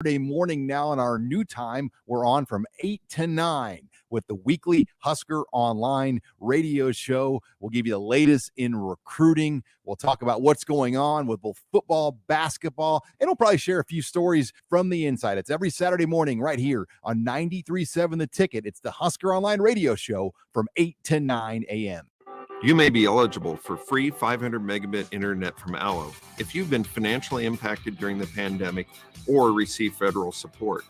Saturday morning now in our new time. We're on from 8 to 9 with the weekly Husker Online radio show. We'll give you the latest in recruiting. We'll talk about what's going on with both football, basketball, and we'll probably share a few stories from the inside. It's every Saturday morning right here on 93.7 The Ticket. It's the Husker Online radio show from 8 to 9 a.m. You may be eligible for free 500 megabit internet from Allo if you've been financially impacted during the pandemic or receive federal support.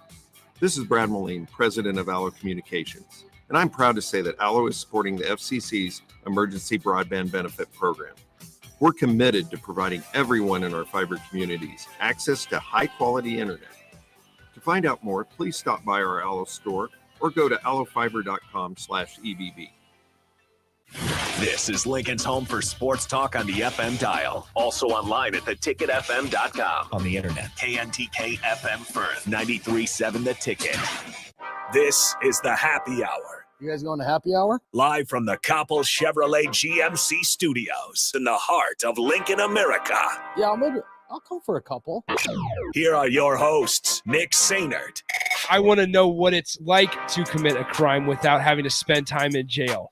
This is Brad Moline, president of Allo Communications, and I'm proud to say that Allo is supporting the FCC's Emergency Broadband Benefit Program. We're committed to providing everyone in our fiber communities access to high-quality internet. To find out more, please stop by our Allo store or go to allofiber.com/EBB. This is Lincoln's home for sports talk on the FM dial. Also online at theticketfm.com. On the internet. KNTK FM Firth, 93.7 The Ticket. This is the Happy Hour. You guys going to happy hour? Live from the Koppel Chevrolet GMC studios in the heart of Lincoln, America. Yeah, I'll come for a couple. Here are your hosts, Nick Sainert. I want to know what it's like to commit a crime without having to spend time in jail.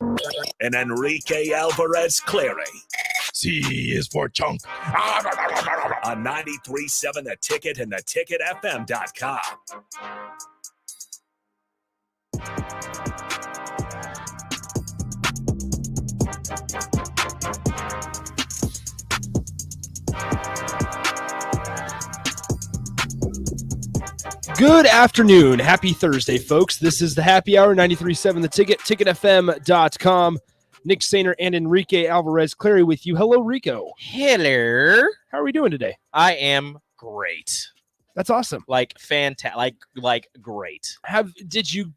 And Enrique Alvarez Clary. C is for chunk. On 93.7 The Ticket and theticketfm.com. Good afternoon. Happy Thursday, folks. This is the Happy Hour, 93.7 The Ticket, ticketfm.com. Nick Sainer and Enrique Alvarez Clary with you. Hello, Rico. Hello. How are we doing today? I am great. That's awesome. Like fantastic. Like great. Did you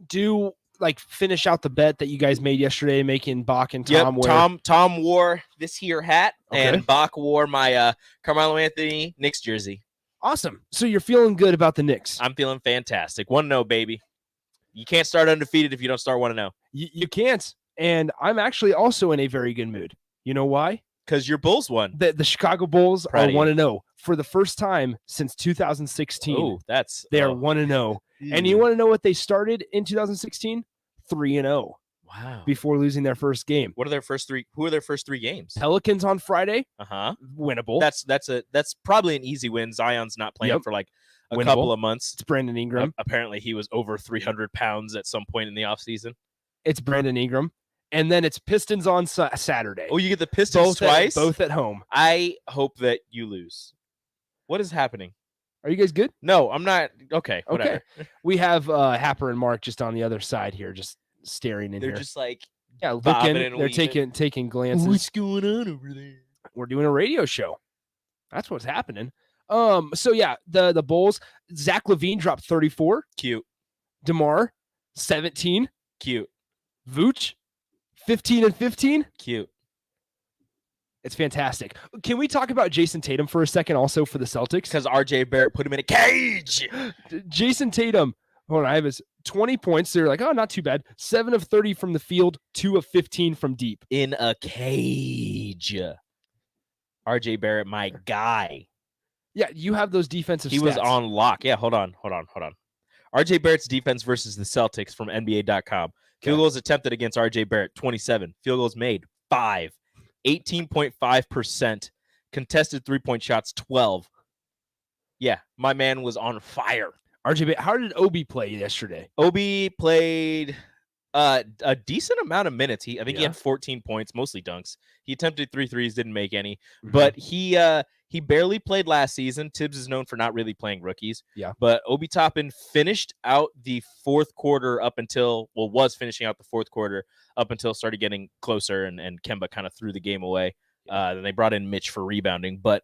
do finish out the bet that you guys made yesterday, making Bach and Tom wear? Tom wore this here hat, Okay. and Bach wore my Carmelo Anthony Knicks jersey. Awesome. So you're feeling good about the Knicks. I'm feeling fantastic. 1-0, baby. You can't start undefeated if you don't start 1-0. You can't. And I'm actually also in a very good mood. You know why? Because your Bulls won. The Chicago Bulls Proud are of you. 1-0 for the first time since 2016. Oh, They are 1-0. And you want to know what they started in 2016? 3-0 wow. before losing their first game. What are their first three? Who are their first three games? Pelicans on Friday, Uh-huh. winnable. That's probably an easy win. Zion's not playing Yep. for like a Winnable. couple of months. It's Brandon Ingram. Apparently, he was over 300 pounds at some point in the offseason. It's Brandon Ingram. And then it's Pistons on Saturday. Oh, you get the Pistons twice? Both at home. I hope that you lose. What is happening? Are you guys good? No, I'm not. Okay, whatever. We have Happer and Mark just on the other side here, just staring in They're here. just like, Yeah, bobbing looking. and They're weaving. taking glances. what's going on over there? We're doing a radio show. That's what's happening. So yeah, the Bulls. Zach Levine dropped 34. Cute. DeMar 17. Cute. Vooch 15 and 15. Cute. It's fantastic. Can we talk about Jason Tatum for a second also for the Celtics? Because RJ Barrett put him in a cage. Jason Tatum, hold on, I have his 20 points. They're like, oh, not too bad. 7 of 30 from the field, 2 of 15 from deep. In a cage. RJ Barrett, my guy. Yeah, you have those defensive He stats. was on lock. Yeah, hold on. RJ Barrett's defense versus the Celtics from NBA.com. Field goals attempted against RJ Barrett, 27. Field goals made, 5. 18.5%. Contested three-point shots, 12. Yeah, my man was on fire. RJ, how did Obi play yesterday? Obi played a decent amount of minutes. I think he had 14 points, mostly dunks. He attempted 3 threes, didn't make any. But he barely played last season. Tibbs is known for not really playing rookies. Yeah. But Obi Toppin finished out the fourth quarter was finishing out the fourth quarter up until it started getting closer and Kemba kind of threw the game away. Then they brought in Mitch for rebounding. But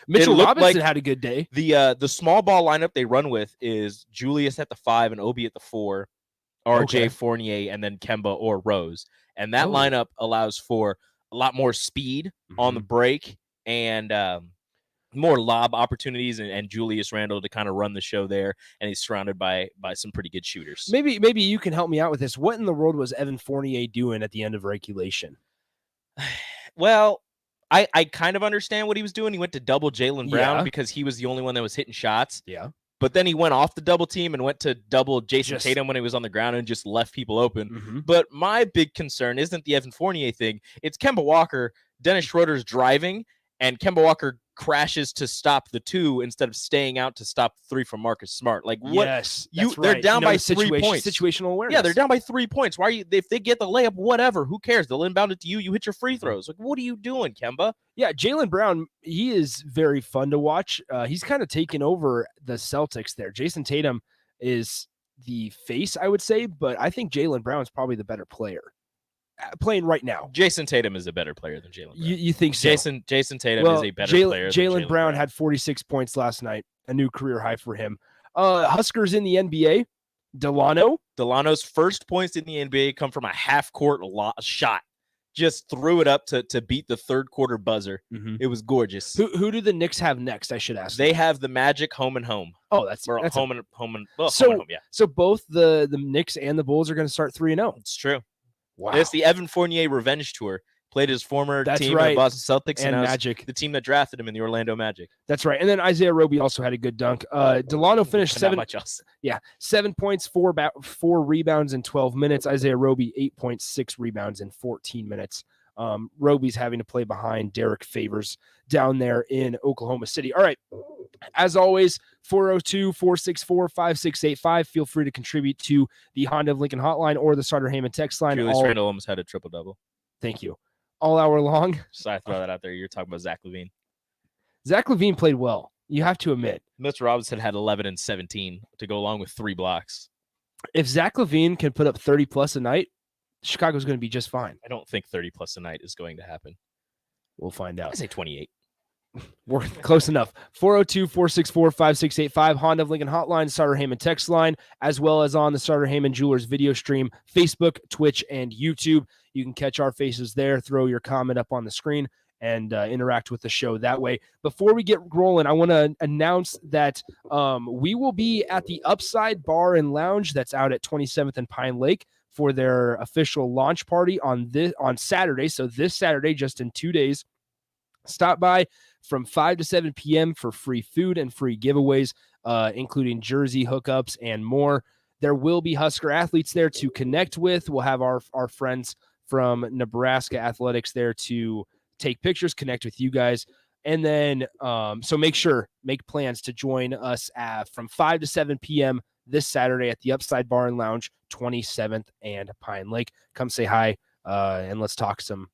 Mitchell Robinson like had a good day. the small ball lineup they run with is Julius at the 5 and Obi at the 4, RJ Okay. Fournier, and then Kemba or Rose. And that lineup allows for a lot more speed on the break and more lob opportunities and Julius Randle to kind of run the show there. And he's surrounded by some pretty good shooters. Maybe you can help me out with this. What in the world was Evan Fournier doing at the end of regulation? Well, I kind of understand what he was doing. He went to double Jaylen Brown Yeah. because he was the only one that was hitting shots. Yeah. But then he went off the double team and went to double Jason Tatum when he was on the ground and just left people open. Mm-hmm. But my big concern isn't the Evan Fournier thing. It's Kemba Walker. Dennis Schroeder's driving, and Kemba Walker crashes to stop the 2 instead of staying out to stop the 3 from Marcus Smart. Like what? Yes, They're down by 3 points. Situational awareness. Yeah, they're down by 3 points. Why are you? If they get the layup, whatever. Who cares? They'll inbound it to you. You hit your free throws. Like, what are you doing, Kemba? Yeah, Jaylen Brown, he is very fun to watch. He's kind of taken over the Celtics there. Jason Tatum is the face, I would say, but I think Jaylen Brown is probably the better player playing right now. Jason Tatum is a better player than Jaylen Brown. You think so? Jason Tatum is a better player. Jaylen Brown had 46 points last night, a new career high for him. Huskers in the NBA. Delano's first points in the NBA come from a half-court shot. Just threw it up to beat the third quarter buzzer. Mm-hmm. It was gorgeous. Who do the Knicks have next? I should ask. They have the Magic home and home. Oh, that's home and home. Yeah. So both the Knicks and the Bulls are going to start 3-0. It's true. Wow. It's the Evan Fournier revenge tour. Played his former team, the Boston Celtics, and Magic, the team that drafted him in the Orlando Magic. That's right. And then Isaiah Roby also had a good dunk. Delano finished 7 points, 4 rebounds in 12 minutes. Isaiah Roby 8.6 rebounds in 14 minutes. Roby's having to play behind Derek Favors down there in Oklahoma City. All right. As always, 402-464-5685. Feel free to contribute to the Honda of Lincoln hotline or the Starter Heyman text line. Julius Randle almost had a triple-double. Thank you. All hour long. So I throw that out there. You're talking about Zach LaVine. Zach LaVine played well. You have to admit. Mr. Robinson had 11 and 17 to go along with 3 blocks. If Zach LaVine can put up 30-plus a night, Chicago's going to be just fine. I don't think 30-plus a night is going to happen. We'll find out. I say 28. We're close enough. 402-464-5685, Honda of Lincoln hotline, Starter Heyman text line, as well as on the Starter Heyman Jewelers video stream, Facebook, Twitch, and YouTube. You can catch our faces there, throw your comment up on the screen, and interact with the show that way. Before we get rolling, I want to announce that we will be at the Upside Bar and Lounge that's out at 27th and Pine Lake for their official launch party on Saturday. So this Saturday, just in 2 days, stop by from 5 to 7 p.m. for free food and free giveaways, including jersey hookups and more. There will be Husker athletes there to connect with. We'll have our friends from Nebraska Athletics there to take pictures, connect with you guys. And then, so make plans to join us from 5 to 7 p.m. this Saturday at the Upside Bar and Lounge, 27th and Pine Lake. Come say hi, and let's talk some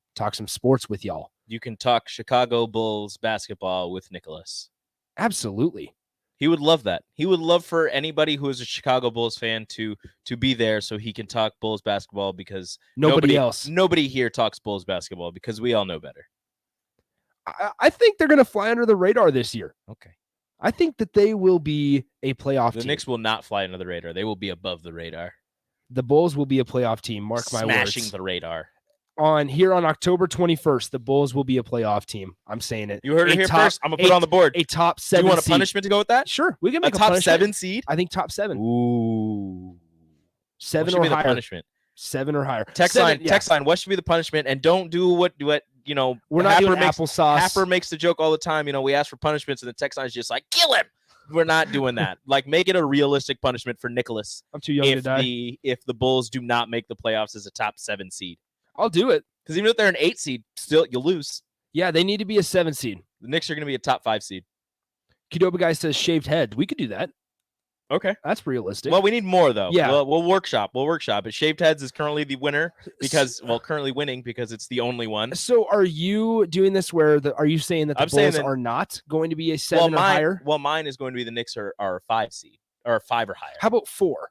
sports with y'all. You can talk Chicago Bulls basketball with Nicholas. Absolutely. He would love that. He would love for anybody who is a Chicago Bulls fan to be there so he can talk Bulls basketball, because nobody here talks Bulls basketball because we all know better. I think they're going to fly under the radar this year. Okay. I think that they will be a playoff team. The Knicks will not fly under the radar. They will be above the radar. The Bulls will be a playoff team. Mark my words. Smashing the radar. On October 21st, the Bulls will be a playoff team. I'm saying it. You heard it here first. I'm going to put it on the board. A top 7 seed. You want a punishment to go with that? Sure. We can make a top punishment. 7 seed? I think top 7. Ooh. 7 or higher. The punishment? 7 or higher. Text line. What should be the punishment? And don't do what we're not doing applesauce. Happer makes the joke all the time. We ask for punishments, and the text line is just like, kill him. We're not doing that. Like, make it a realistic punishment for Nicholas. I'm too young to die. If the Bulls do not make the playoffs as a top 7 seed. I'll do it. Because even if they're an 8 seed, still you'll lose. Yeah, they need to be a 7 seed. The Knicks are going to be a top 5 seed. Qdoba guy says shaved head. We could do that. Okay. That's realistic. Well, we need more, though. Yeah. We'll workshop. But Shaved Heads is currently the winner currently winning because it's the only one. So are you doing this are you saying that the Bulls are not going to be a 7 or higher? Well, mine is going to be the Knicks are a 5 seed or a 5 or higher. How about 4?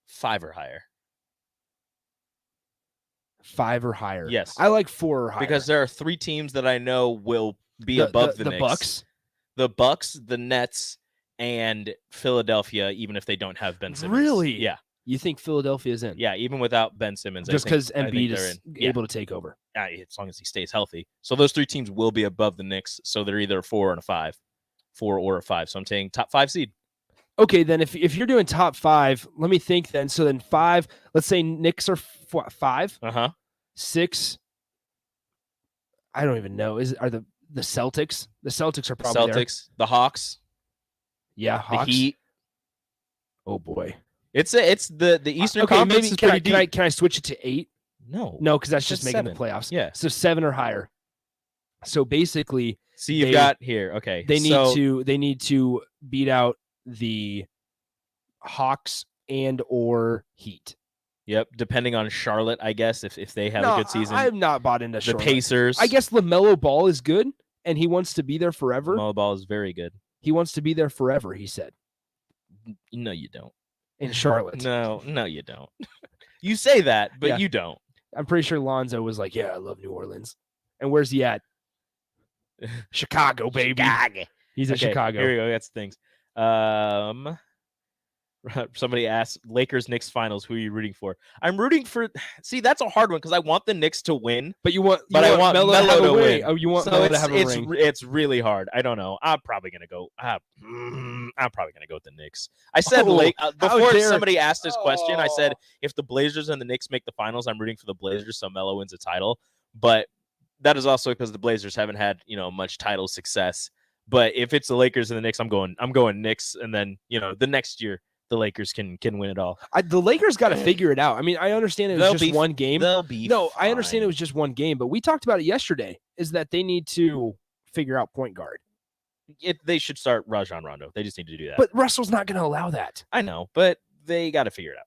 5 or higher. 5 or higher. Yes. I like 4 or higher. Because there are 3 teams that I know will be above the Knicks. Bucks? The Bucks, the Nets, and Philadelphia, even if they don't have Ben Simmons. Really? Yeah. You think Philadelphia is in? Yeah, even without Ben Simmons. Just because Embiid is able to take over. As long as he stays healthy. So those 3 teams will be above the Knicks. So they're either a 4 and a 5. 4 or a 5. So I'm saying top 5 seed. Okay, then if you're doing top 5, let me think then. So then 5, let's say Knicks are 5. 6. I don't even know. Are the Celtics? The Celtics are probably Celtics, the Hawks. Yeah, Hawks. The Heat. Oh boy. It's the Eastern Okay, Conference maybe is pretty deep. can I switch it to 8? No, No, because that's it's just just making the 7. playoffs. Yeah. So 7 or higher. So basically, See, you've they- got here. Okay, they so need to beat out the Hawks and or Heat. Yep, depending on Charlotte, I guess if they have a good season. I'm not bought into the Charlotte. Pacers. I guess LaMelo Ball is good, and he wants to be there forever. LaMelo Ball is very good. He wants to be there forever, he said, No, you don't. in Charlotte. No, you don't. You say that, but Yeah. you don't. I'm pretty sure Lonzo was like, yeah, I love New Orleans. And where's he at? Chicago, baby. He's in Okay, Chicago. Here we go. That's things. Somebody asked Lakers Knicks finals. Who are you rooting for? I'm rooting for. See, that's a hard one because I want the Knicks to win, But I want Melo Melo to to win. win. Oh, you want so Melo it's to have a ring. it's really hard. I don't know. I'm probably gonna go. I'm probably gonna go with the Knicks. I said how before dare- somebody asked this question. I said Oh. if the Blazers and the Knicks make the finals, I'm rooting for the Blazers so Melo wins a title. But that is also because the Blazers haven't had much title success. But if it's the Lakers and the Knicks, I'm going Knicks, and then the next year the Lakers can win it all. The Lakers got to figure it out. I mean, I understand it was just one game. They'll be I understand it fine. was just one game, but we talked about it yesterday. Is that they need to figure out point guard? They should start Rajon Rondo. They just need to do that. But Russell's not going to allow that. I know, but they got to figure it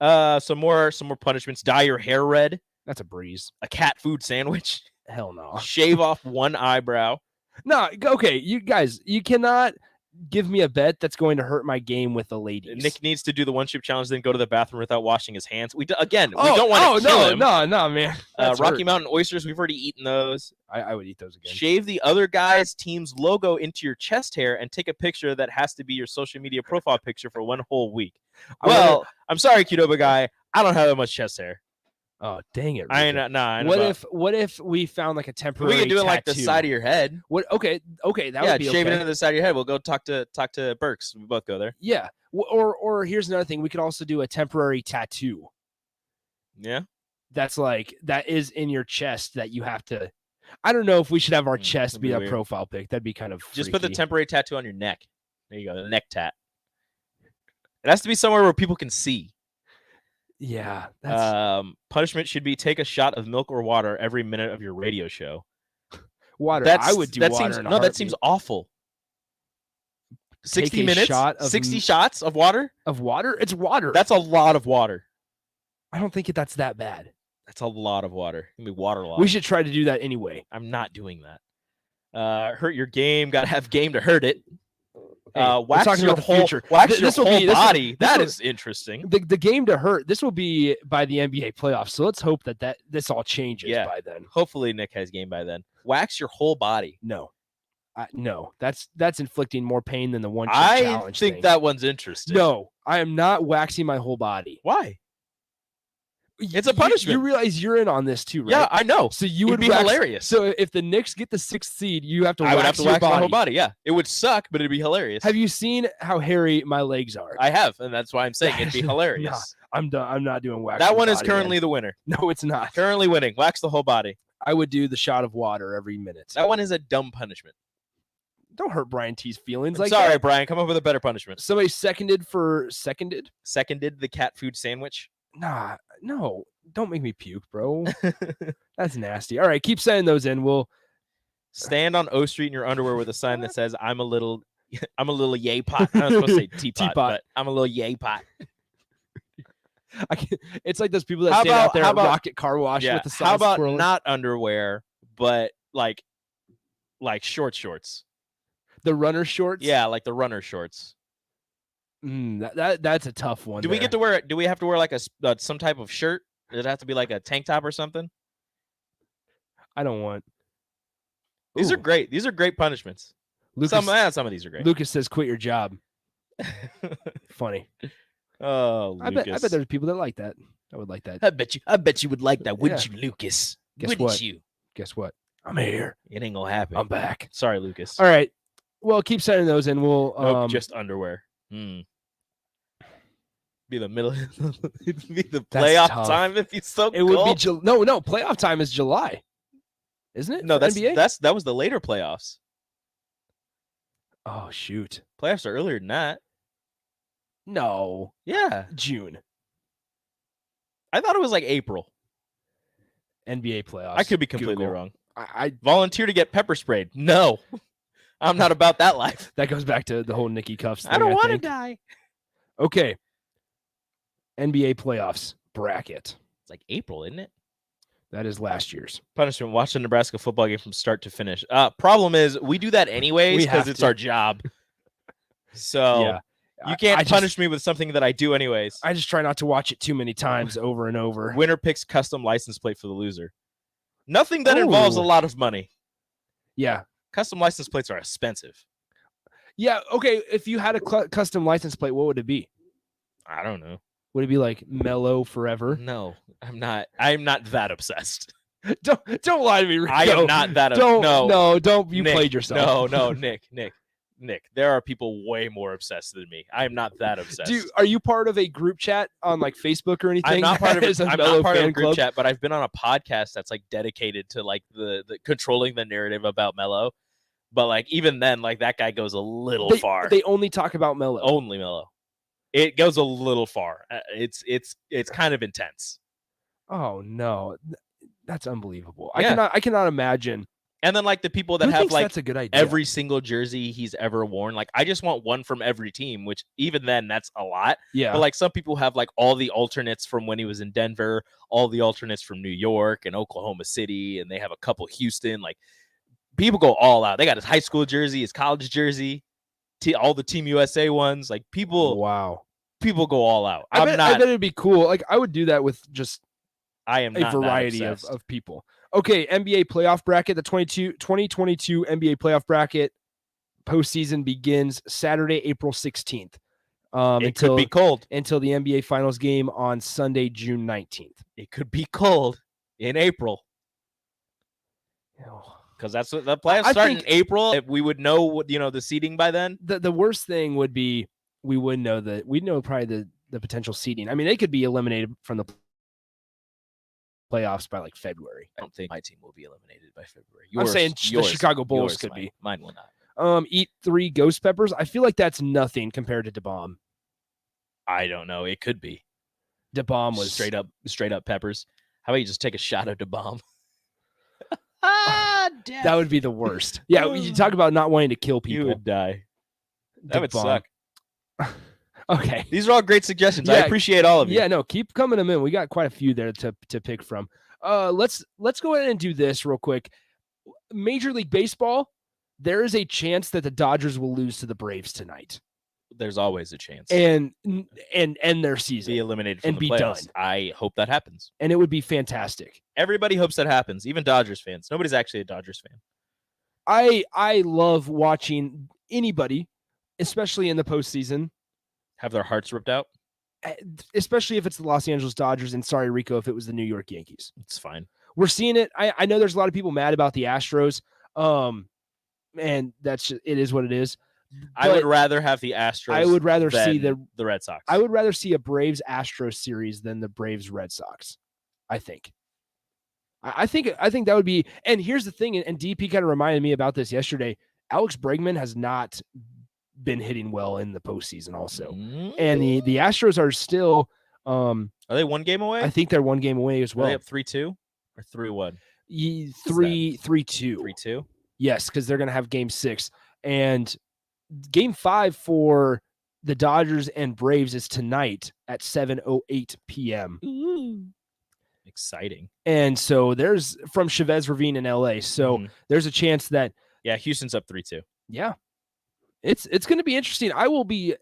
out. Some more punishments. Dye your hair red. That's a breeze. A cat food sandwich. Hell no. Shave off one eyebrow. No, okay, you guys, you cannot give me a bet that's going to hurt my game with the ladies. Nick needs to do the one chip challenge, then go to the bathroom without washing his hands. We don't want to kill him. No, man. That's Rocky hurt. Mountain oysters. We've already eaten those. I would eat those again. Shave the other guy's team's logo into your chest hair and take a picture that has to be your social media profile picture for one whole week. Well, I'm sorry, Qdoba guy. I don't have that much chest hair. Oh, dang it! I Rico. ain't nah. What if we found like a temporary? We can do it like the tattoo? side of your head. What? Okay, that would be shave okay. it into the side of your head. We'll go talk to Burks. We both go there. Yeah. Or here's another thing. We could also do a temporary tattoo. Yeah. That is in your chest that you have to. I don't know if we should have our chest that'd be be a weird. profile pic. That'd be kind of Just put the freaky. temporary tattoo on your neck. There you go. The neck tat. It has to be somewhere where people can see. Yeah. That's Punishment should be take a shot of milk or water every minute of your radio show. water. That's, I would do that water. seems in a no. That heartbeat. seems awful. Take 60 a minutes. shot of 60 shots of water. of water. It's water. That's a lot of water. I don't think that's that bad. That's a lot of water. Give me water lot. We should try to do that anyway. I'm not doing that. Hurt your game. Got to have game to hurt it. We're Wax talking your about the whole future. wax This your will whole be- this will- body. this That will- is interesting. The game to hurt. This will be by the NBA playoffs. So let's hope that this all changes Yeah. by then. Hopefully Nick has game by then. Wax your whole body. No. No. That's inflicting more pain than the one chip I challenge think thing. that one's interesting. No, I am not waxing my whole body. Why? It's a You punishment. realize you're in on this too, right? Yeah, I know. So you It'd would be wax, hilarious. So if the Knicks get the 6th seed, you have to I would have wax to your wax body. my whole body. Yeah, it would suck, but it'd be hilarious. Have you seen how hairy my legs are? I have, and that's why I'm saying it'd be hilarious. I'm done. I'm not doing wax. That my one is body, currently man. the winner. No, it's not. Currently winning. Wax the whole body. I would do the shot of water every minute. That one is a dumb punishment. Don't hurt Brian T's feelings. I'm Like sorry, that. Brian. Come up with a better punishment. Somebody seconded. Seconded the cat food sandwich. Nah, no. Don't make me puke, bro. That's nasty. All right, keep sending those in. We'll Stand on O Street in your underwear with a sign that says "I'm a little yay pot." I was supposed to say teapot, Teapot. but I'm a little yay pot. it's like those people that How stand out about- there how at about- Rocket Car Wash Yeah. with the sign How about swirling. not underwear, but like shorts? the runner shorts? Yeah, like the runner shorts. That's a tough one. Do we there. get to wear? Do we have to wear like some type of shirt? Does it have to be like a tank top or something? I don't want. These are Ooh, great. These are great punishments. Lucas, Some of these are great. Lucas says, "Quit your job." Funny. Oh, I bet there's people that like that. I would like that. I bet you would like that, wouldn't you, Lucas? Guess wouldn't what? you? Guess what? I'm here. It ain't gonna happen. I'm back. Sorry, Lucas. All right. Well, keep sending those in. We'll Nope, just underwear. Be the middle. It'd be the That's playoff tough. time if you so it would be no. Playoff time is July, isn't it? No, for that's NBA. that was the later playoffs. Oh shoot. Playoffs are earlier than that. No, Yeah. June. I thought it was like April. NBA playoffs. I could be completely Google. wrong. I Volunteer to get pepper sprayed. No. I'm not about that life. that goes back to the whole Nikki Cuffs thing. I don't want to think. die. Okay. NBA playoffs bracket. It's like April, isn't it? That is last year's. Punishment. Watch the Nebraska football game from start to finish. Problem is, we do that anyways We have because it's to. our job. So Yeah. you can't I punish me with something that I do anyways. I just try not to watch it too many times over and over. Winner picks custom license plate for the loser. Nothing that involves a Ooh. lot of money. Yeah. Custom license plates are expensive. Yeah. Okay. If you had a custom license plate, what would it be? I don't know. Would it be like Mellow Forever? No, I'm not. I'm not that obsessed. Don't lie to me, Rico. I am not that. Don't. No, No. Don't. You Nick, played yourself. No, Nick. There are people way more obsessed than me. I am not that obsessed. Are you part of a group chat on like Facebook or anything? I'm not part of that is it. a I'm Mellow not part of fan a group club? chat, but I've been on a podcast that's like dedicated to like the controlling the narrative about Mello. But like even then, like that guy goes a little far. They only talk about Mellow. Only Mello. It goes a little far. It's kind of intense. Oh no, that's unbelievable. Yeah. I cannot imagine. And then like the people that Who have thinks like that's a good idea. every single jersey he's ever worn. Like I just want one from every team, which even then that's a lot. Yeah. But like some people have like all the alternates from when he was in Denver, all the alternates from New York and Oklahoma City, and they have a couple Houston. Like people go all out. They got his high school jersey, his college jersey, all the Team USA ones. Like people go all out. I bet it'd be cool. Like I would do that with just I am a not variety of people. Okay, NBA playoff bracket, the 2022 NBA playoff bracket postseason begins Saturday, April 16th. It could be cold until the NBA Finals game on Sunday, June 19th. It could be cold in April. Because that's what the playoffs start in April. If we would know what the seeding by then. The worst thing would be we'd know probably the potential seeding. I mean, they could be eliminated from the playoffs by like February. I don't think my team will be eliminated by February. I'm saying the Chicago Bulls could be. Mine will not. Eat 3 ghost peppers. I feel like that's nothing compared to DeBomb. I don't know. It could be. DeBomb was straight up peppers. How about you just take a shot of DeBomb? That would be the worst. Yeah, you talk about not wanting to kill people. You would die. That would suck. Okay. These are all great suggestions. I appreciate all of you. Yeah, no, keep coming them in. We got quite a few there to pick from. Let's go ahead and do this real quick. Major League Baseball, there is a chance that the Dodgers will lose to the Braves tonight. There's always a chance. And end their season. Be eliminated from and the be playoffs. done. I hope that happens. And it would be fantastic. Everybody hopes that happens, even Dodgers fans. Nobody's actually a Dodgers fan. I love watching anybody, especially in the postseason, have their hearts ripped out. Especially if it's the Los Angeles Dodgers, and sorry, Rico, if it was the New York Yankees. It's fine. We're seeing it. I know there's a lot of people mad about the Astros. And that's just, it is what it is. I would rather have the Astros. I would rather see the Red Sox. I would rather see a Braves Astros series than the Braves Red Sox. I think that would be. And here's the thing. And DP kind of reminded me about this yesterday. Alex Bregman has not been hitting well in the postseason, also, and the Astros are still. Are they 1 game away? I think they're 1 game away as well. Are they up 3-2 or 3-1? 3-2. 3-2. Yes, because they're going to have Game 6 and Game 5 for the Dodgers and Braves is tonight at 7:08 p.m. Ooh. Exciting. And so there's from Chavez Ravine in LA. So there's a chance that Houston's up 3-2. Yeah. It's going to be interesting. I will be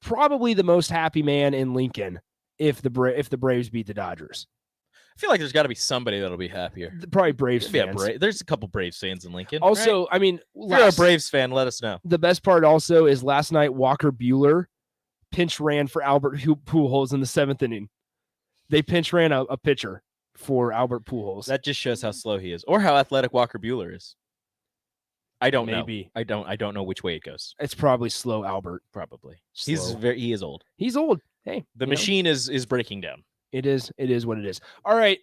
probably the most happy man in Lincoln if the Braves beat the Dodgers. I feel like there's got to be somebody that'll be happier. Probably Braves fans. There's a couple Braves fans in Lincoln. Also, right? I mean, if you're a Braves fan, let us know. The best part also is last night Walker Buehler pinch ran for Albert Pujols in the 7th inning. They pinch ran a pitcher for Albert Pujols. That just shows how slow he is, or how athletic Walker Buehler is. I don't know. I don't know which way it goes. It's probably slow Albert. Probably. Slow. He is old. He's old. Hey, the machine is breaking down. It is what it is. All right.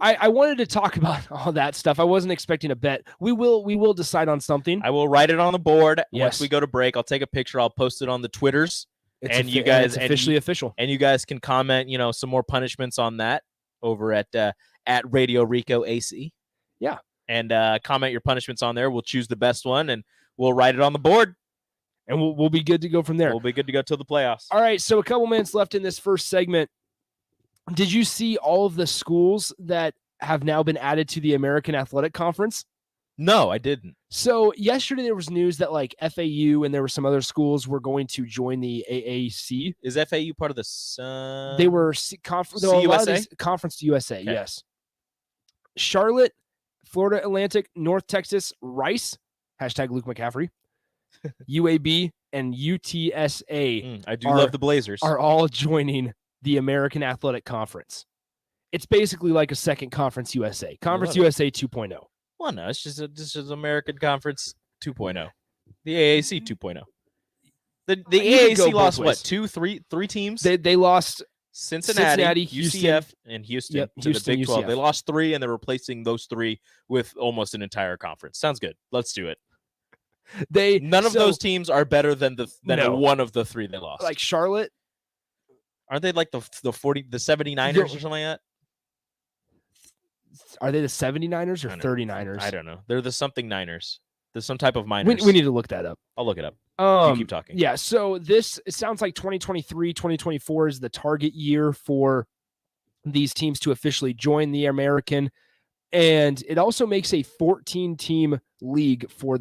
I wanted to talk about all that stuff. I wasn't expecting a bet. We will decide on something. I will write it on the board. Yes. Once we go to break, I'll take a picture. I'll post it on the Twitters And you guys it's officially official. And you guys can comment, some more punishments on that over at Radio Rico AC. Yeah. And comment your punishments on there. We'll choose the best one and we'll write it on the board. And we'll be good to go from there. We'll be good to go till the playoffs. All right, so a couple minutes left in this first segment. Did you see all of the schools that have now been added to the American Athletic Conference? No, I didn't. So yesterday there was news that like FAU and there were some other schools were going to join the AAC. Is FAU part of the They were CUSA? Conference USA, Okay. yes. Charlotte, Florida Atlantic, North Texas, Rice, # Luke McCaffrey, UAB, and UTSA I do love the Blazers. are all joining the American Athletic Conference. It's basically like a second Conference USA. Conference USA 2.0. Well, no, it's just American Conference 2.0. The AAC 2.0. The AAC lost what? 3 teams? They lost Cincinnati, Houston, UCF, and Houston Yep, to Houston, the Big 12. UCF. They lost 3, and they're replacing those 3 with almost an entire conference. Sounds good. Let's do it. None of those teams are better than one of the 3 they lost. Like Charlotte. Aren't they like the 79ers or something like that? Are they the 79ers or I don't 39ers? I don't know. They're the something Niners. There's some type of miners. We need to look that up. I'll look it up. You keep talking. Yeah, so it sounds like 2023, 2024 is the target year for these teams to officially join the American. And it also makes a 14-team league for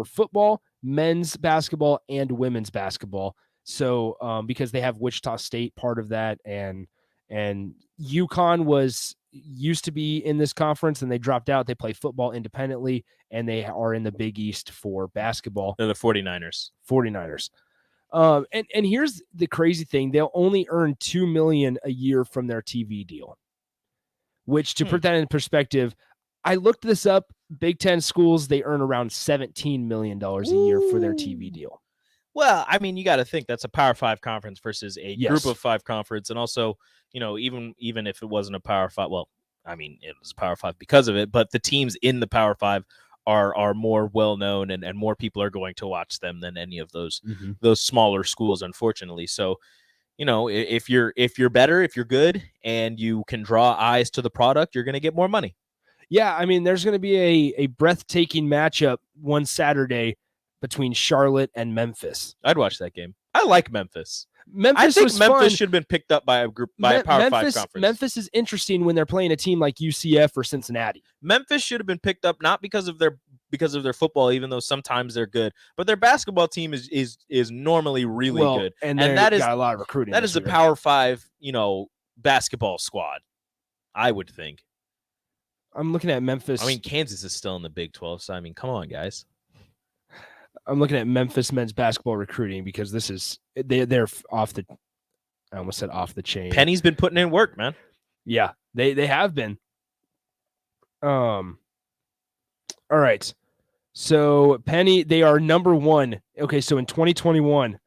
football, men's basketball, and women's basketball. So because they have Wichita State part of that, and UConn used to be in this conference and they dropped out. They play football independently and they are in the Big East for basketball. They're the 49ers. And here's the crazy thing. They'll only earn $2 million a year from their TV deal, which to put that in perspective, I looked this up. Big Ten schools, they earn around $17 million a year for their TV deal. Well, I mean, you got to think that's a Power 5 conference versus a Yes. group of 5 conference. And also, even if it wasn't a Power 5, well, I mean, it was a Power 5 because of it, but the teams in the Power 5 are more well-known and more people are going to watch them than any of those smaller schools, unfortunately. So, if you're better, if you're good, and you can draw eyes to the product, you're going to get more money. Yeah, I mean, there's going to be a breathtaking matchup one Saturday between Charlotte and Memphis. I'd watch that game. I like Memphis. Memphis I think was Memphis fun. should have been picked up by a Power 5 conference. Memphis is interesting when they're playing a team like UCF or Cincinnati. Memphis should have been picked up not because of their football, even though sometimes they're good, but their basketball team is normally really good, and that is got a lot of recruiting. That is a Power 5, basketball squad, I would think. I'm looking at Memphis. I mean, Kansas is still in the Big 12, so I mean, come on, guys. I'm looking at Memphis men's basketball recruiting because they're off the. I almost said off the chain. Penny's been putting in work, man. Yeah, they have been. All right. So Penny, they are number 1. Okay, so in 2021,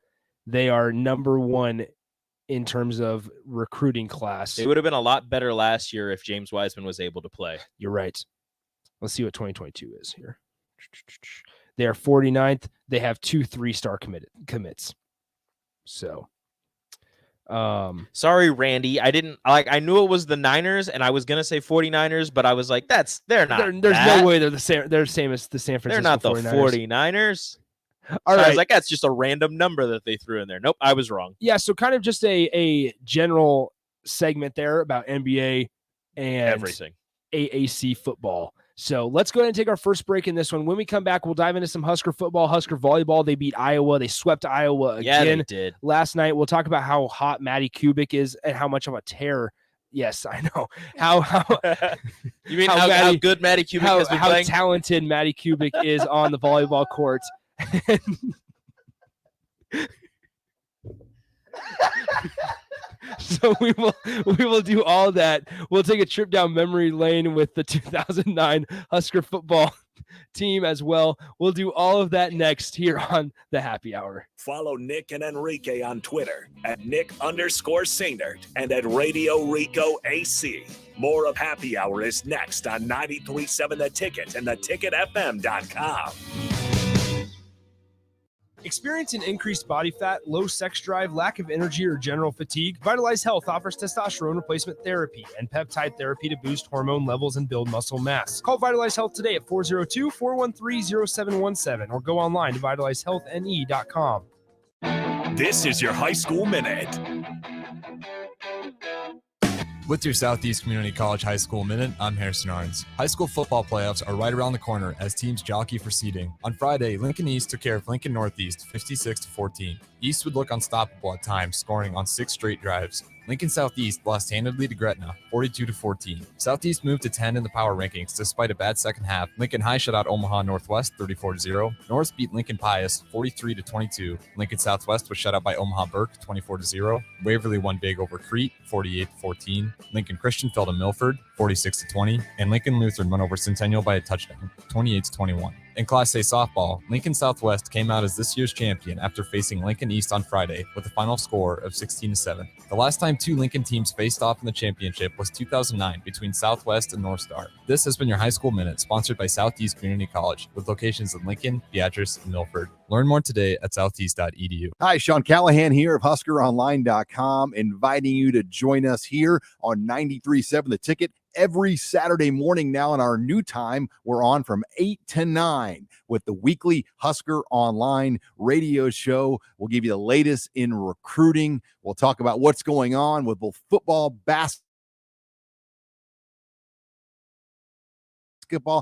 they are number 1 in terms of recruiting class. They would have been a lot better last year if James Wiseman was able to play. You're right. Let's see what 2022 is here. They are 49th. They have 2 3-star commits. So, sorry, Randy. I knew it was the Niners, and I was gonna say 49ers, but I was like, they're not. There's no way they're the same. They're the same as the San Francisco. They're not the 49ers. 49ers. All so right. I was like, that's just a random number that they threw in there. Nope, I was wrong. Yeah. So kind of just a general segment there about NBA and Everything. AAC football. So let's go ahead and take our first break in this one. When we come back, we'll dive into some Husker football, Husker volleyball. They beat Iowa. They swept Iowa again. Yeah, they did. Last night, we'll talk about how hot Maddie Kubik is and how much of a terror. Yes, I know. How you mean how good Maddie Kubik has been playing? How talented Maddie Kubik is on the volleyball court. So we will do all that. We'll take a trip down memory lane with the 2009 Husker football team as well. We'll do all of that next here on the Happy Hour. Follow Nick and Enrique on Twitter at Nick_Sainert and at Radio Rico AC. More of Happy Hour is next on 93.7 The Ticket and theticketfm.com. Experience an increased body fat, low sex drive, lack of energy, or general fatigue? Vitalize Health offers testosterone replacement therapy and peptide therapy to boost hormone levels and build muscle mass. Call Vitalize Health today at 402-413-0717 or go online to vitalizehealthne.com. This is your high school minute. With your Southeast Community College High School Minute, I'm Harrison Arns. High school football playoffs are right around the corner as teams jockey for seeding. On Friday, Lincoln East took care of Lincoln Northeast 56-14. East would look unstoppable at times, scoring on 6 straight drives. Lincoln Southeast lost handedly to Gretna, 42-14. Southeast moved to 10 in the power rankings despite a bad second half. Lincoln High shut out Omaha Northwest 34-0. North beat Lincoln Pius 43-22. Lincoln Southwest was shut out by Omaha Burke 24-0. Waverly won big over Crete 48-14. Lincoln Christian fell to Milford 46-20, and Lincoln Lutheran won over Centennial by a touchdown 28-21. In Class A softball, Lincoln Southwest came out as this year's champion after facing Lincoln East on Friday with a final score of 16-7. The last time 2 Lincoln teams faced off in the championship was 2009 between Southwest and North Star. This has been your High School Minute, sponsored by Southeast Community College, with locations in Lincoln, Beatrice, and Milford. Learn more today at southeast.edu. Hi, Sean Callahan here of HuskerOnline.com, inviting you to join us here on 93.7 The Ticket. Every Saturday morning now in our new time, we're on from 8 to 9 with the weekly Husker Online radio show. We'll give you the latest in recruiting. We'll talk about what's going on with both football, basketball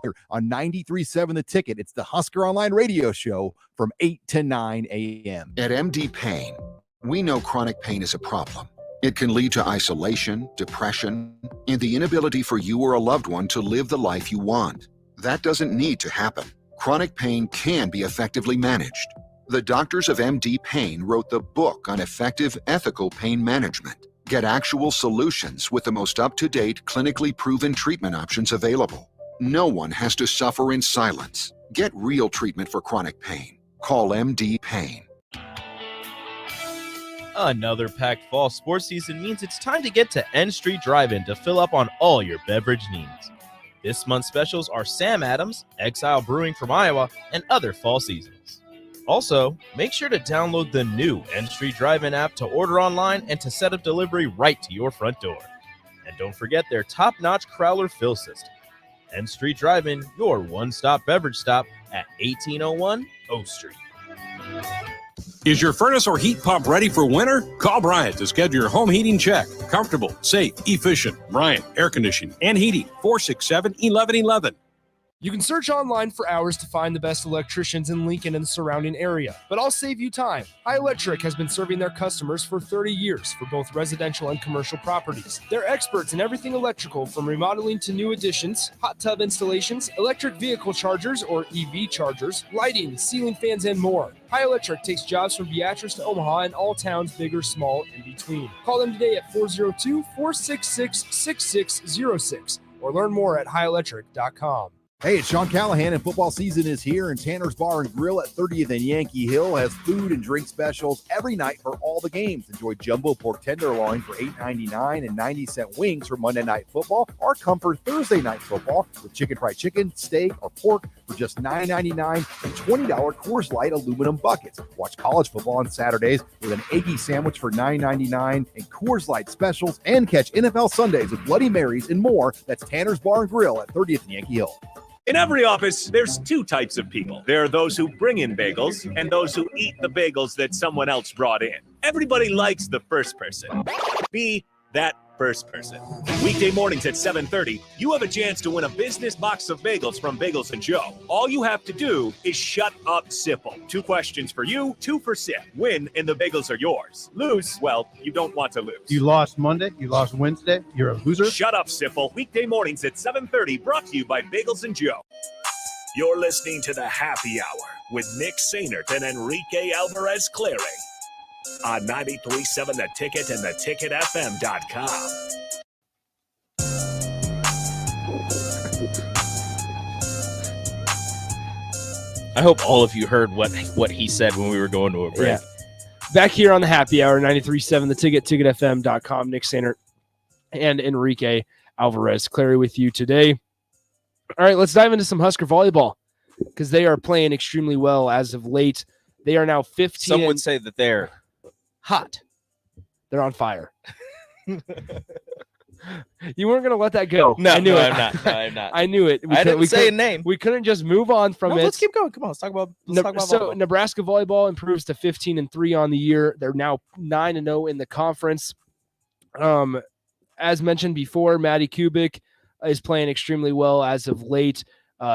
here on 93.7 The Ticket. It's the Husker Online radio show from 8 to 9 a.m. At MD Pain, we know chronic pain is a problem. It can lead to isolation, depression, and the inability for you or a loved one to live the life you want. That doesn't need to happen. Chronic pain can be effectively managed. The doctors of MD Pain wrote the book on effective, ethical pain management. Get actual solutions with the most up-to-date, clinically proven treatment options available. No one has to suffer in silence. Get real treatment for chronic pain. Call MD Pain. Another packed fall sports season means it's time to get to N Street Drive-In to fill up on all your beverage needs. This month's specials are Sam Adams, Exile Brewing from Iowa, and other fall seasonals. Also, make sure to download the new N Street Drive-In app to order online and to set up delivery right to your front door. And don't forget their top-notch Crowler fill system. N Street Drive-In, your one-stop beverage stop at 1801 O Street. Is your furnace or heat pump ready for winter? Call Bryant to schedule your home heating check. Comfortable, safe, efficient. Bryant Air Conditioning and Heating, 467-1111. You can search online for hours to find the best electricians in Lincoln and the surrounding area, but I'll save you time. High Electric has been serving their customers for 30 years for both residential and commercial properties. They're experts in everything electrical, from remodeling to new additions, hot tub installations, electric vehicle chargers or EV chargers, lighting, ceiling fans, and more. High Electric takes jobs from Beatrice to Omaha and all towns, big or small, in between. Call them today at 402-466-6606 or learn more at highelectric.com. Hey, it's Sean Callahan, and football season is here, and Tanner's Bar and Grill at 30th and Yankee Hill has food and drink specials every night for all the games. Enjoy jumbo pork tenderloin for $8.99 and 90-cent wings for Monday Night Football, or Comfort Thursday Night Football with chicken fried chicken, steak, or pork for just $9.99 and $20 Coors Light aluminum buckets. Watch college football on Saturdays with an eggy sandwich for $9.99 and Coors Light specials, and catch NFL Sundays with Bloody Marys and more. That's Tanner's Bar and Grill at 30th and Yankee Hill. In every office, there's 2 types of people. There are those who bring in bagels and those who eat the bagels that someone else brought in. Everybody likes the first person. Be that first person. Weekday mornings at 7:30, you have a chance to win a business box of bagels from Bagels & Joe. All you have to do is shut up, Sipple. 2 questions for you, 2 for Sip. Win and the bagels are yours. Lose, well, you don't want to lose. You lost Monday, you lost Wednesday, you're a loser. Shut up, Sipple. Weekday mornings at 7:30, brought to you by Bagels & Joe. You're listening to the Happy Hour with Nick Sainert and Enrique Alvarez Clary on 93.7 The Ticket and theticketfm.com. I hope all of you heard what he said when we were going to a break. Yeah. Back here on the Happy Hour, 93.7 The Ticket, ticketfm.com. Nick Sainert and Enrique Alvarez Clary with you today. All right, let's dive into some Husker volleyball because they are playing extremely well as of late. They are now 15. Some would say that they're hot. They're on fire. You weren't going to let that go. No, I knew it. I'm not. No, I'm not. I knew it. I didn't say a name. We couldn't just move on from it. Let's keep going. Come on, let's talk about So volleyball. Nebraska volleyball improves to 15-3 on the year. They're now 9-0 in the conference. As mentioned before, Maddie Kubik is playing extremely well as of late.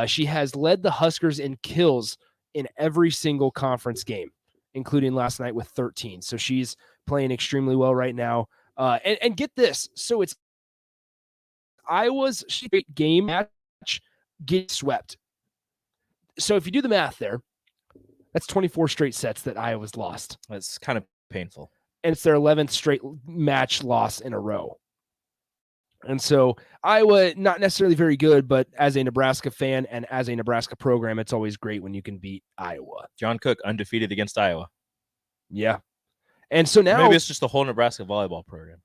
She has led the Huskers in kills in every single conference game, including last night with 13. So she's playing extremely well right now. And get this. So it's Iowa's game match gets swept. So if you do the math there, that's 24 straight sets that Iowa's lost. That's kind of painful. And it's their 11th straight match loss in a row. And so Iowa, not necessarily very good, but as a Nebraska fan and as a Nebraska program, it's always great when you can beat Iowa. John Cook undefeated against Iowa. Yeah. And so now maybe it's just the whole Nebraska volleyball program.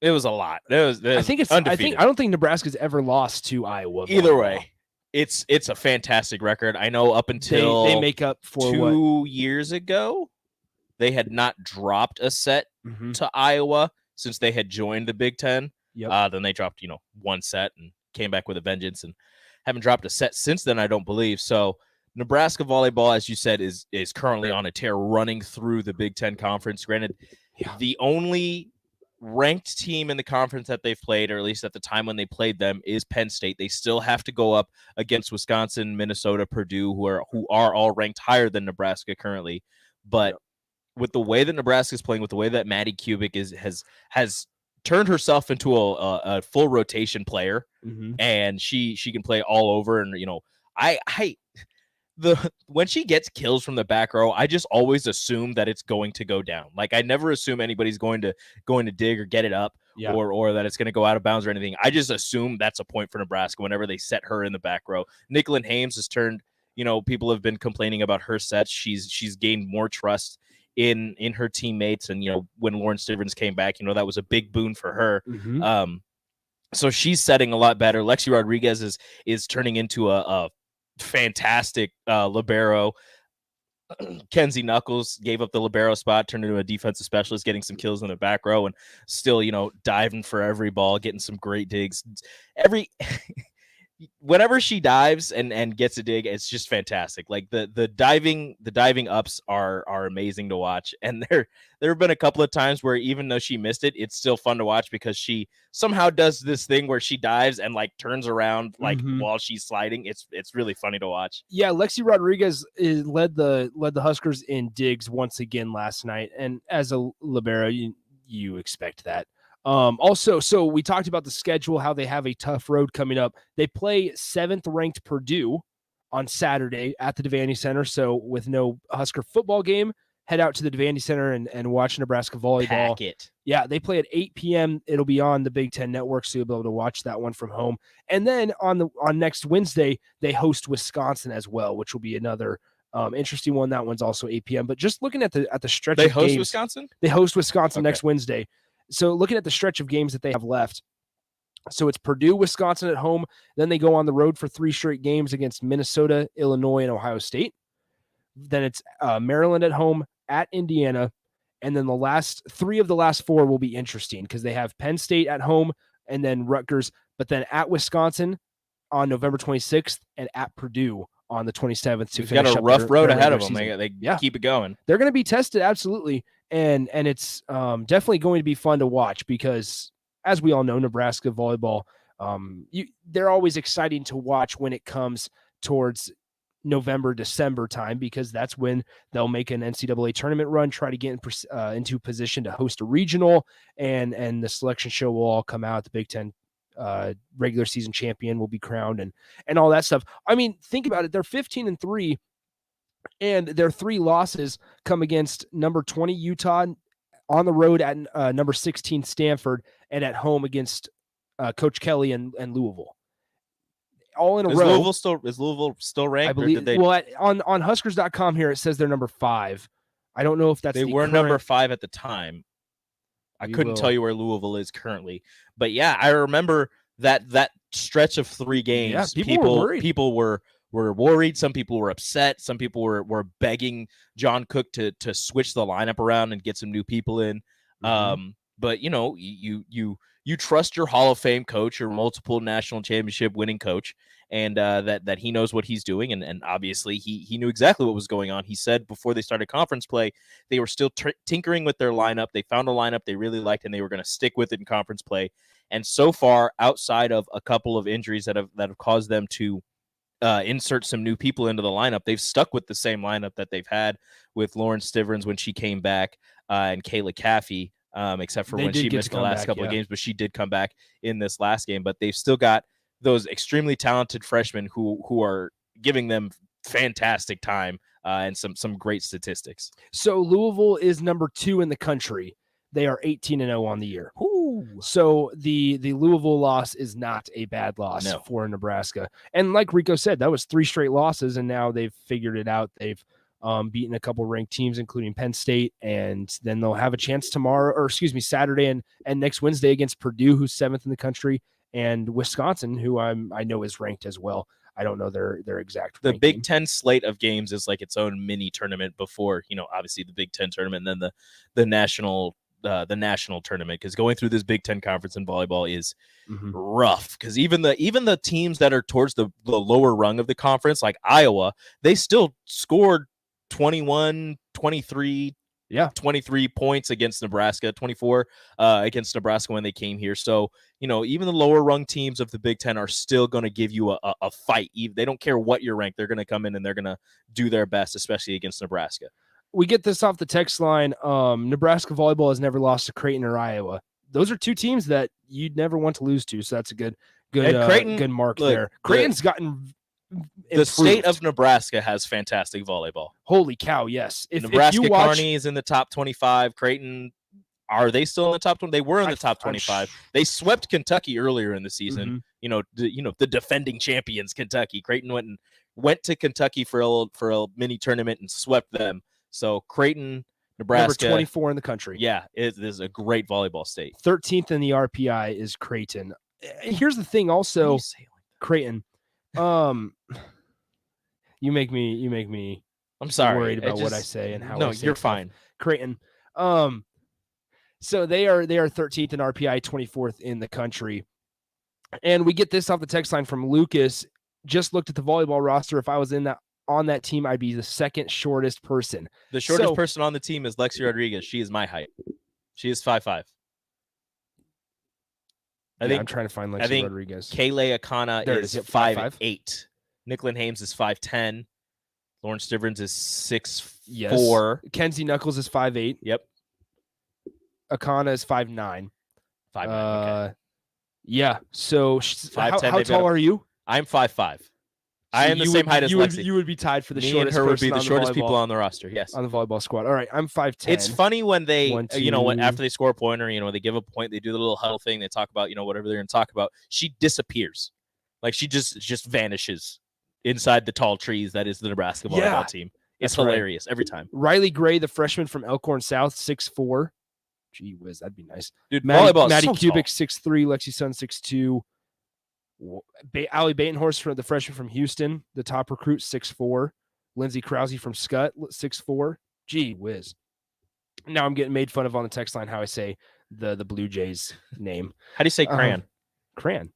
It was a lot. It was undefeated. I don't think Nebraska's ever lost to Iowa. Either way, it's a fantastic record. I know up until they make up for 2 years ago, they had not dropped a set to Iowa since they had joined the Big Ten. Yep. Then they dropped, one set and came back with a vengeance and haven't dropped a set since then, I don't believe. So Nebraska volleyball, as you said, is currently on a tear running through the Big Ten Conference. Granted, the only ranked team in the conference that they've played, or at least at the time when they played them, is Penn State. They still have to go up against Wisconsin, Minnesota, Purdue, who are all ranked higher than Nebraska currently. But with the way that Nebraska is playing, with the way that Maddie Kubik has turned herself into a full rotation player, and she can play all over. And when she gets kills from the back row, I just always assume that it's going to go down. Like, I never assume anybody's going to dig or get it up, or that it's going to go out of bounds or anything. I just assume that's a point for Nebraska whenever they set her in the back row. Nicklin Hames has turned, people have been complaining about her sets. She's gained more trust in her teammates, and when Lauren Stivrins came back, that was a big boon for her. So she's setting a lot better. Lexi Rodriguez is turning into a fantastic libero. Kenzie Knuckles gave up the libero spot, turned into a defensive specialist, getting some kills in the back row, and still diving for every ball, getting some great digs. Whenever she dives and gets a dig, it's just fantastic. Like the diving ups are amazing to watch. And there have been a couple of times where even though she missed it, it's still fun to watch because she somehow does this thing where she dives and turns around while she's sliding. It's really funny to watch. Yeah, Lexi Rodriguez led the Huskers in digs once again last night, and as a libero, you expect that. Also, so we talked about the schedule, how they have a tough road coming up. They play 7th ranked Purdue on Saturday at the Devaney Center. So with no Husker football game, head out to the Devaney Center and watch Nebraska volleyball. Pack it. Yeah, they play at 8 p.m. It'll be on the Big Ten Network, so you'll be able to watch that one from home. And then on next Wednesday, they host Wisconsin as well, which will be another interesting one. That one's also 8 p.m. But just looking at the stretch they of host games, Wisconsin? They host Wisconsin Okay. next Wednesday. So looking at the stretch of games that they have left, so it's Purdue, Wisconsin at home. Then they go on the road for 3 straight games against Minnesota, Illinois, and Ohio State. Then it's Maryland at home, at Indiana. And then the last 3 of the last 4 will be interesting because they have Penn State at home and then Rutgers, but then at Wisconsin on November 26th and at Purdue on the 27th. They've got a rough road ahead of them. They keep it going. They're going to be tested, absolutely. And it's definitely going to be fun to watch because, as we all know, Nebraska volleyball, they're always exciting to watch when it comes towards November, December time, because that's when they'll make an NCAA tournament run, try to get into position to host a regional, and the selection show will all come out. The Big Ten regular season champion will be crowned and all that stuff. I mean, think about it. They're 15-3. And their 3 losses come against number 20 Utah, on the road at number 16 Stanford, and at home against Coach Kelly and Louisville. All in a row. Is Louisvle still ranked? I believe. On Huskers.com here it says they're number 5. I don't know if that's they were number 5 at the time. I couldn't tell you where Louisville is currently, but yeah, I remember that stretch of 3 games. Yeah, people were worried. People were worried. Some people were upset. Some people were begging John Cook to switch the lineup around and get some new people in. But you trust your Hall of Fame coach, your multiple national championship winning coach, and that he knows what he's doing. And obviously he knew exactly what was going on. He said before they started conference play, they were still tinkering with their lineup. They found a lineup they really liked, and they were going to stick with it in conference play. And so far, outside of a couple of injuries that have caused them to insert some new people into the lineup, they've stuck with the same lineup that they've had with Lauren Stivrins when she came back and Kayla Caffey, except for when she missed the last couple of games, but she did come back in this last game. But they've still got those extremely talented freshmen who are giving them fantastic time and some great statistics. So Louisville is number 2 in the country. They are 18-0 on the year. Ooh. So the Louisville loss is not a bad loss for Nebraska. And like Rico said, that was 3 straight losses, and now they've figured it out. They've beaten a couple ranked teams, including Penn State, and then they'll have a chance Saturday and next Wednesday against Purdue, who's 7th in the country, and Wisconsin, who I know is ranked as well. I don't know their exact ranking. The Big Ten slate of games is like its own mini tournament before, obviously the Big Ten tournament, and then the national tournament, because going through this Big Ten conference in volleyball is rough, because even the teams that are towards the lower rung of the conference, like Iowa, they still scored 21, 23, 23 points against Nebraska, 24 against Nebraska when they came here. So, even the lower rung teams of the Big Ten are still going to give you a fight. They don't care what you're ranked. They're going to come in and they're going to do their best, especially against Nebraska. We get this off the text line. Nebraska volleyball has never lost to Creighton or Iowa. Those are 2 teams that you'd never want to lose to. So that's a good mark there. Creighton's gotten improved. The state of Nebraska has fantastic volleyball. Holy cow, yes. Nebraska Kearney is in the top 25. Creighton, are they still in the top 20? They were in the top 25. They swept Kentucky earlier in the season. The defending champions, Kentucky. Creighton went to Kentucky for a mini tournament and swept them. So Creighton, Nebraska, number 24 in the country. Yeah, it is a great volleyball state. 13th in the RPI is Creighton. Here's the thing, also, Creighton. You make me. I'm sorry. Worried about what I say and how. No, I say you're stuff. fine. Creighton. So they are 13th in RPI, 24th in the country, and we get this off the text line from Lucas. Just looked at the volleyball roster. If I was on that team, I'd be the second shortest person. The shortest person on the team is Lexi Rodriguez. She is my height. She is 5'5". I'm trying to find Lexi Rodriguez. Kayla Akana is 5'8". Nicklin Hames is 5'10". Lauren Stivrins is 6'4". Kenzie Knuckles is 5'8". Yep. Akana is 5'9". 5'9". Okay. Yeah. So 5'10". How tall are you? I'm 5'5". I am the same height as Lexi. You would be tied for the Me shortest and her would person be the shortest people on the roster. Yes, on the volleyball squad. All right, I'm 5'10". It's funny when they, when after they score a point or they give a point, they do the little huddle thing. They talk about whatever they're going to talk about. She disappears, like she just vanishes inside the tall trees that is the Nebraska volleyball team. It's hilarious every time. Riley Gray, the freshman from Elkhorn South, 6'4". Gee whiz, that'd be nice, dude. Volleyball. Maddie Kubik, 6'3". Lexi Sun, 6'2". Allie Batenhorst, the freshman from Houston, the top recruit, 6'4". Lindsey Krause from Scott, 6'4". Gee whiz. Now I'm getting made fun of on the text line how I say the Blue Jays name. How do you say crayon? Crayon.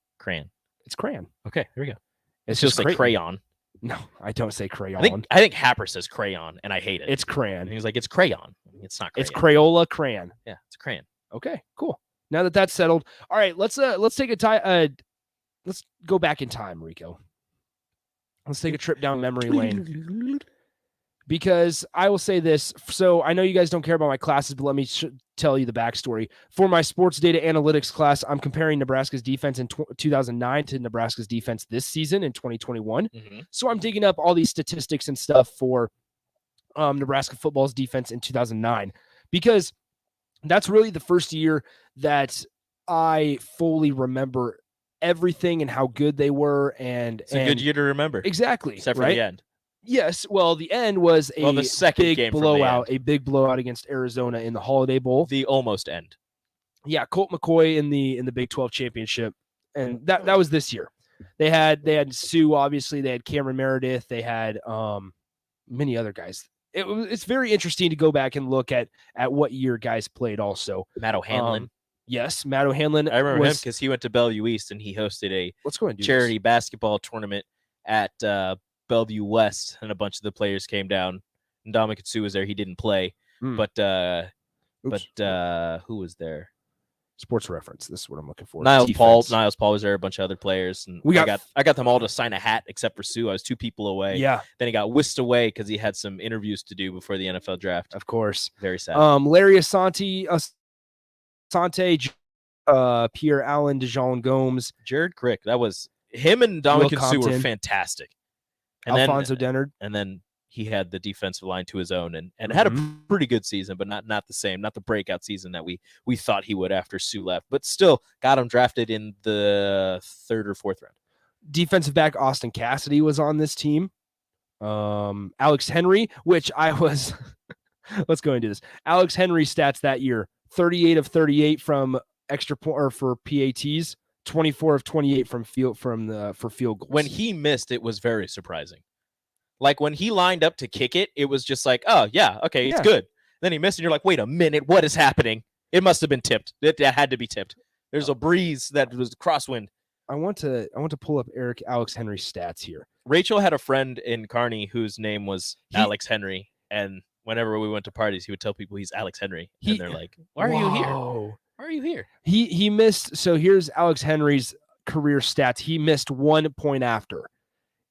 It's crayon. Okay, here we go. It's just like crayon. No, I don't say crayon. I think Happer says crayon, and I hate it. It's crayon. And he's like, it's crayon. It's not crayon. It's Crayola crayon. Yeah, it's crayon. Okay, cool. Now that that's settled, all right, let's take a time. Let's go back in time, Rico. Let's take a trip down memory lane. Because I will say this. So I know you guys don't care about my classes, but let me tell you the backstory. For my sports data analytics class, I'm comparing Nebraska's defense in 2009 to Nebraska's defense this season in 2021. Mm-hmm. So I'm digging up all these statistics and stuff for Nebraska football's defense in 2009, because that's really the first year that I fully remember everything and how good they were. And it's a good year to remember. Exactly. Except for the end. Yes. Well, the end was the second big game blowout, a big blowout against Arizona in the Holiday Bowl. The almost end. Yeah. Colt McCoy in the Big 12 championship. And that was this year. They had Sue, obviously. They had Cameron Meredith. They had many other guys. It's very interesting to go back and look at what year guys played also. Matt O'Hanlon. Yes, Matt O'Hanlon. I remember him because he went to Bellevue East and he hosted a let's go and do charity basketball tournament at Bellevue West, and a bunch of the players came down. And Dominic Sue was there. He didn't play, but who was there? Sports Reference. This is what I'm looking for. Niles Paul was there. A bunch of other players, and I got them all to sign a hat except for Sue. I was 2 people away. Yeah. Then he got whisked away because he had some interviews to do before the NFL draft. Of course. Very sad. Larry Asante, Pierre Allen, DeJean Gomes, Jared Crick. That was him and Dominic Sue were fantastic. And Alfonso Dennard. And then he had the defensive line to his own and had a pretty good season, but not the same, not the breakout season that we thought he would after Sue left, but still got him drafted in the 3rd or 4th round. Defensive back Austin Cassidy was on this team. Alex Henry, which I was let's go into this. Alex Henry stats that year: 38 of 38 from extra point or for PATs, 24 of 28 for field goals. When he missed, it was very surprising. Like when he lined up to kick it, it was just like, oh yeah, okay, it's good. Then he missed, and you're like, wait a minute, what is happening? It must have been tipped. It had to be tipped. There's a breeze that was crosswind. I want to pull up Alex Henry's stats here. Rachel had a friend in Kearney whose name was Alex Henry, and whenever we went to parties, he would tell people he's Alex Henry, and they're like, "Why are you here? Why are you here?" He missed. So here's Alex Henry's career stats. He missed 1 point after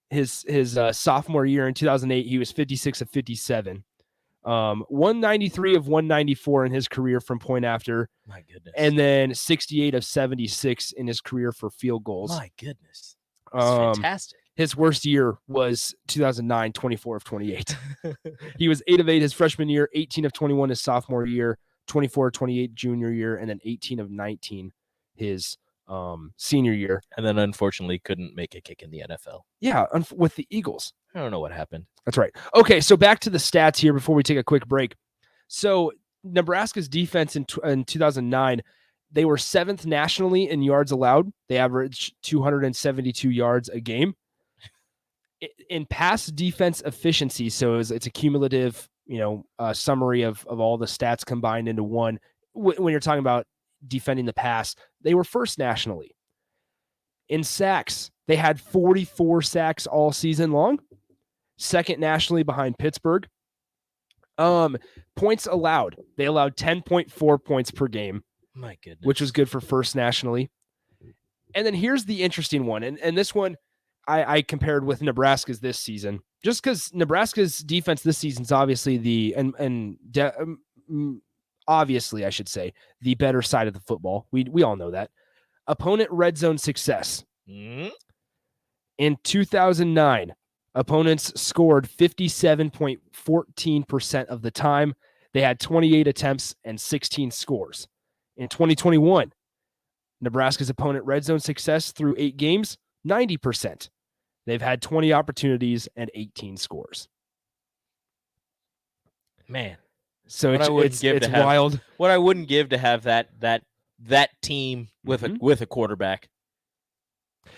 his sophomore year in 2008. He was 56 of 57, 193 of 194 in his career from point after. My goodness. And then 68 of 76 in his career for field goals. My goodness. That's fantastic. His worst year was 2009, 24 of 28. He was 8 of 8 his freshman year, 18 of 21 his sophomore year, 24 of 28 junior year, and then 18 of 19 his senior year. And then unfortunately couldn't make a kick in the NFL. Yeah, with the Eagles. I don't know what happened. That's right. Okay, so back to the stats here before we take a quick break. So Nebraska's defense in 2009, they were 7th nationally in yards allowed. They averaged 272 yards a game. In pass defense efficiency, so it's a cumulative, summary of all the stats combined into one. When you're talking about defending the pass, they were 1st nationally. In sacks, they had 44 sacks all season long. 2nd nationally behind Pittsburgh. Points allowed. They allowed 10.4 points per game. My goodness. Which was good for 1st nationally. And then here's the interesting one. And this one I compared with Nebraska's this season, just because Nebraska's defense this season is obviously obviously I should say the better side of the football. We all know that. Opponent red zone success. In 2009, opponents scored 57.14% of the time. They had 28 attempts and 16 scores. In 2021, Nebraska's opponent red zone success through 8 games, 90%. They've had 20 opportunities and 18 scores. Man. So it's wild. What I wouldn't give to have that team with a quarterback.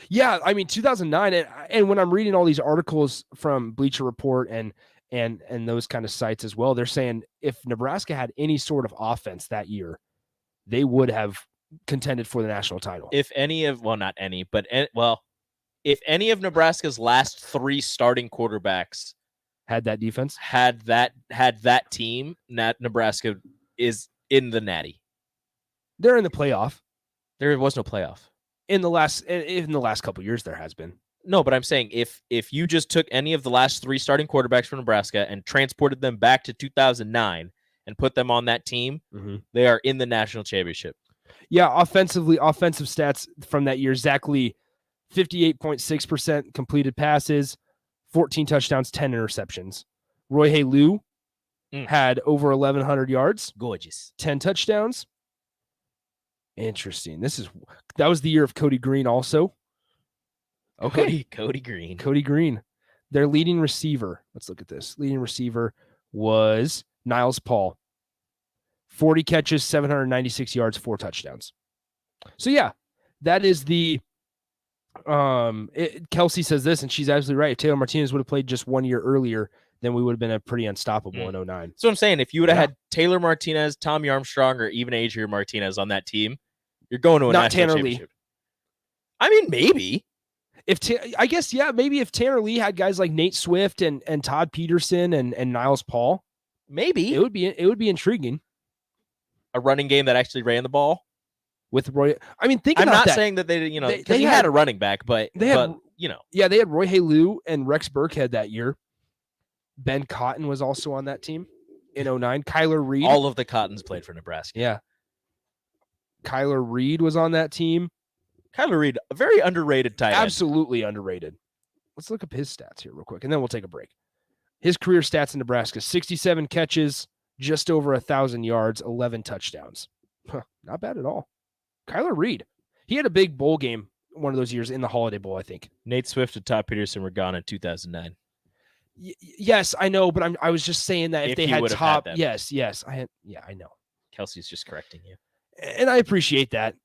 Yeah, I mean 2009 and when I'm reading all these articles from Bleacher Report and those kind of sites as well, they're saying if Nebraska had any sort of offense that year, they would have contended for the national title. If any of Nebraska's last 3 starting quarterbacks had that defense, had that team, Nebraska is in the Natty. They're in the playoff. There was no playoff. In the last couple of years, there has been. No, but I'm saying if you just took any of the last 3 starting quarterbacks from Nebraska and transported them back to 2009 and put them on that team, they are in the national championship. Yeah, offensive stats from that year: Zach Lee, 58.6% completed passes, 14 touchdowns, 10 interceptions. Roy Hay-Lou had over 1,100 yards. Gorgeous. 10 touchdowns. Interesting. That was the year of Cody Green also. Okay. Cody Green. Cody Green. Their leading receiver. Let's look at this. Leading receiver was Niles Paul. 40 catches, 796 yards, 4 touchdowns. So yeah, that is the Kelsey says this, and she's absolutely right. If Taylor Martinez would have played just 1 year earlier, then we would have been a pretty unstoppable in 09. So I'm saying, if you would have had Taylor Martinez, Tommy Armstrong, or even Adrian Martinez on that team, you're going to a Not national Tanner championship. Lee. I mean, maybe. I guess, yeah, maybe if Tanner Lee had guys like Nate Swift and Todd Peterson and Niles Paul, maybe it would be intriguing. A running game that actually ran the ball with Roy. I mean, I'm not saying that they, because he had a running back, but they had Roy Haleu and Rex Burkhead that year. Ben Cotton was also on that team in 09. Kyler Reed. All of the Cottons played for Nebraska. Yeah. Kyler Reed was on that team. Kyler Reed, a very underrated tight end. Absolutely underrated. Let's look up his stats here real quick, and then we'll take a break. His career stats in Nebraska: 67 catches, just over 1,000 yards, 11 touchdowns. Not bad at all. Kyler Reed. He had a big bowl game one of those years in the Holiday Bowl, I think. Nate Swift and Todd Peterson were gone in 2009. Yes, I know, but I was just saying that if they had top, yes, I know. Kelsey's just correcting you, and I appreciate that.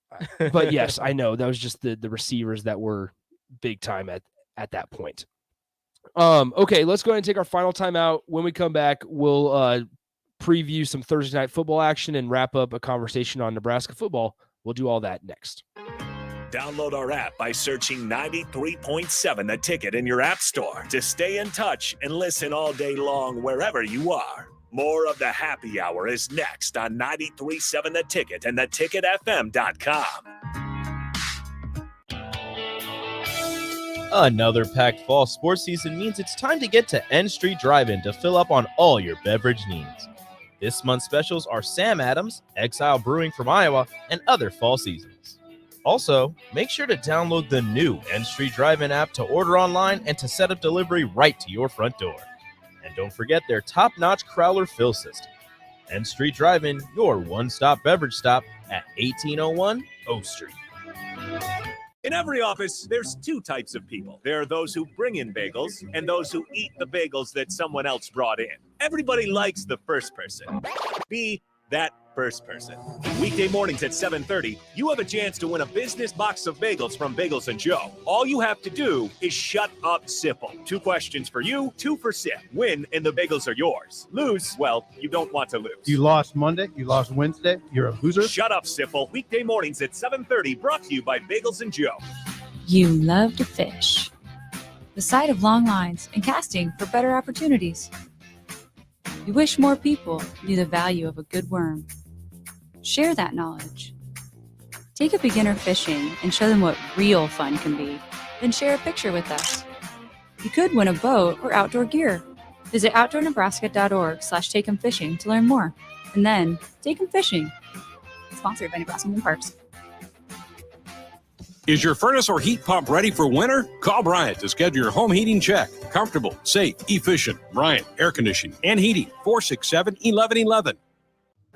But yes, I know that was just the receivers that were big time at that point. Okay, let's go ahead and take our final timeout. When we come back, we'll preview some Thursday night football action and wrap up a conversation on Nebraska football. We'll do all that next. Download our app by searching 93.7 The Ticket in your app store to stay in touch and listen all day long wherever you are. More of the happy hour is next on 93.7 The Ticket and theticketfm.com. Another packed fall sports season means it's time to get to N Street Drive-In to fill up on all your beverage needs. This month's specials are Sam Adams, Exile Brewing from Iowa, and other fall seasons. Also, make sure to download the new N Street Drive-In app to order online and to set up delivery right to your front door. And don't forget their top-notch Crowler fill system. N Street Drive-In, your one-stop beverage stop at 1801 O Street. In every office, there's two types of people. There are those who bring in bagels and those who eat the bagels that someone else brought in. Everybody likes the first person. Be that first person. Weekday mornings at 7:30, you have a chance to win a business box of bagels from Bagels & Joe. All you have to do is shut up, Sipple. 2 questions for you, 2 for Sip. Win, and the bagels are yours. Lose, well, you don't want to lose. You lost Monday, you lost Wednesday, you're a loser. Shut up, Sipple. Weekday mornings at 7:30, brought to you by Bagels & Joe. You love to fish. The sight of long lines and casting for better opportunities. You wish more people knew the value of a good worm. Share that knowledge. Take a beginner fishing and show them what real fun can be. Then share a picture with us. You could win a boat or outdoor gear. Visit outdoornebraska.org/takeemfishing to learn more. And then take 'em fishing. Sponsored by Nebraska Marine Parks. Is your furnace or heat pump ready for winter? Call Bryant to schedule your home heating check. Comfortable, safe, efficient. Bryant Air Conditioning and Heating, 467-1111.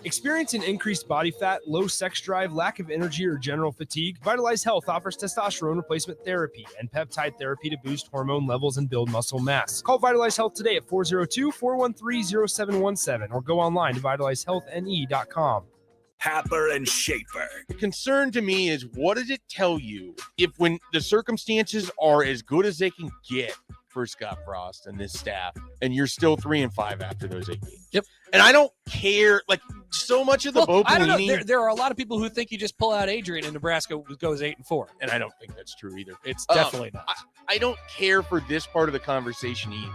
Experiencing increased body fat, low sex drive, lack of energy, or general fatigue? Vitalize Health offers testosterone replacement therapy and peptide therapy to boost hormone levels and build muscle mass. Call Vitalize Health today at 402-413-0717 or go online to vitalizehealthne.com. Happer and Schaefer. The concern to me is, what does it tell you if when the circumstances are as good as they can get for Scott Frost and this staff, and you're still 3-5 after those 8 games? Yep. And I don't care, like, so much of the Bo I don't know. Pelini. There are a lot of people who think you just pull out Adrian and Nebraska goes 8-4. And I don't think that's true either. It's definitely not. I don't care for this part of the conversation either.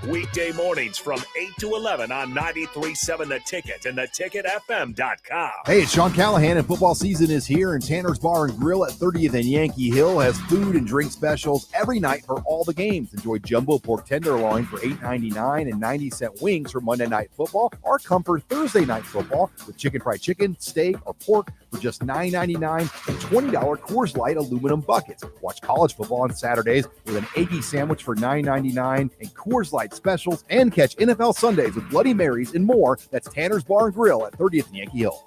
Weekday mornings from 8 to 11 on 93.7 The Ticket and theticketfm.com. Hey, it's Sean Callahan, and football season is here, and Tanner's Bar and Grill at 30th and Yankee Hill has food and drink specials every night for all the games. Enjoy jumbo pork tenderloin for $8.99 and 90-cent wings for Monday Night Football, or comfort Thursday Night Football with chicken fried chicken, steak, or pork for just $9.99 and $20 Coors Light aluminum buckets. Watch college football on Saturdays with an Aggie sandwich for $9.99 and Coors Light specials, and catch NFL Sundays with Bloody Marys and more. That's Tanner's Bar and Grill at 30th and Yankee Hill.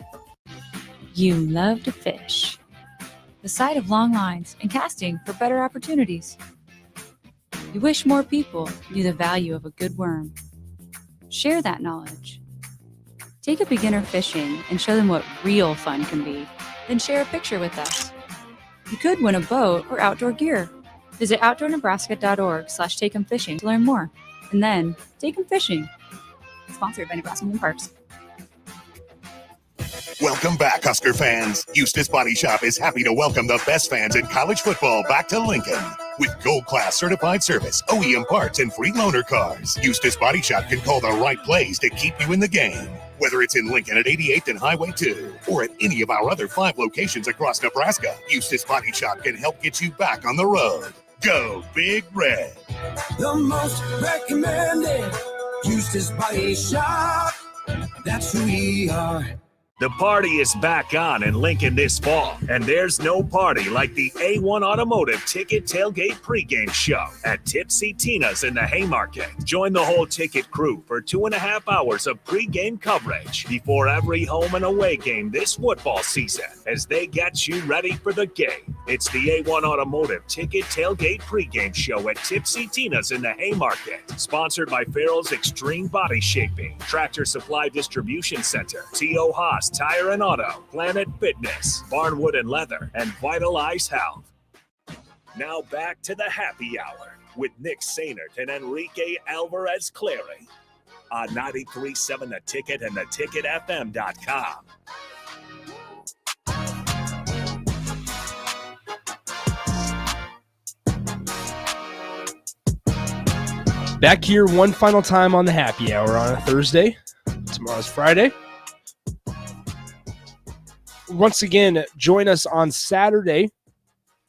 You love to fish. The sight of long lines and casting for better opportunities. You wish more people knew the value of a good worm. Share that knowledge. Take a beginner fishing and show them what real fun can be. Then share a picture with us. You could win a boat or outdoor gear. Visit outdoornebraska.org/Tatum Fishing to learn more. And then, Tatum Fishing. Sponsored by Nebraska Marine Parks. Welcome back, Husker fans. Eustace Body Shop is happy to welcome the best fans in college football back to Lincoln. With gold-class certified service, OEM parts, and free loaner cars, Eustace Body Shop can call the right plays to keep you in the game. Whether it's in Lincoln at 88th and Highway 2 or at any of our other 5 locations across Nebraska, Eustace Body Shop can help get you back on the road. Go Big Red. The most recommended Eustace Body Shop. That's who we are. The party is back on in Lincoln this fall, and there's no party like the A1 Automotive Ticket Tailgate pregame show at Tipsy Tina's in the Haymarket. Join the whole ticket crew for 2.5 hours of pregame coverage before every home and away game this football season as they get you ready for the game. It's the A1 Automotive Ticket Tailgate pregame show at Tipsy Tina's in the Haymarket. Sponsored by Farrell's Extreme Body Shaping, Tractor Supply Distribution Center, T.O. Haas Tire and Auto, Planet Fitness, Barnwood and Leather, and Vitalize Health. Now back to the happy hour with Nick Sainert and Enrique Alvarez Clary on 93.7 The Ticket and theticketfm.com. Back here one final time on the happy hour on a Thursday. Tomorrow's Friday. Once again, join us on Saturday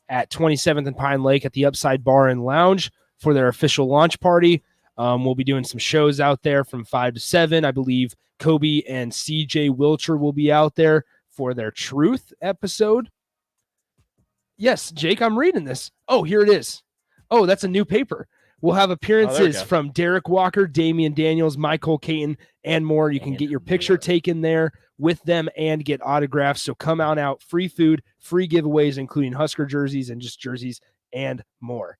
at 27th and Pine Lake at the Upside Bar and Lounge for their official launch party. We'll be doing some shows out there from 5 to 7. I believe Kobe and CJ Wilcher will be out there for their Truth episode. Yes, Jake, I'm reading this. Oh, here it is. Oh, that's a new paper. We'll have appearances from Derek Walker, Damian Daniels, Michael Caton, and more. You can get your picture taken there with them and get autographs. So come out. Free food, free giveaways, including Husker jerseys and just jerseys and more.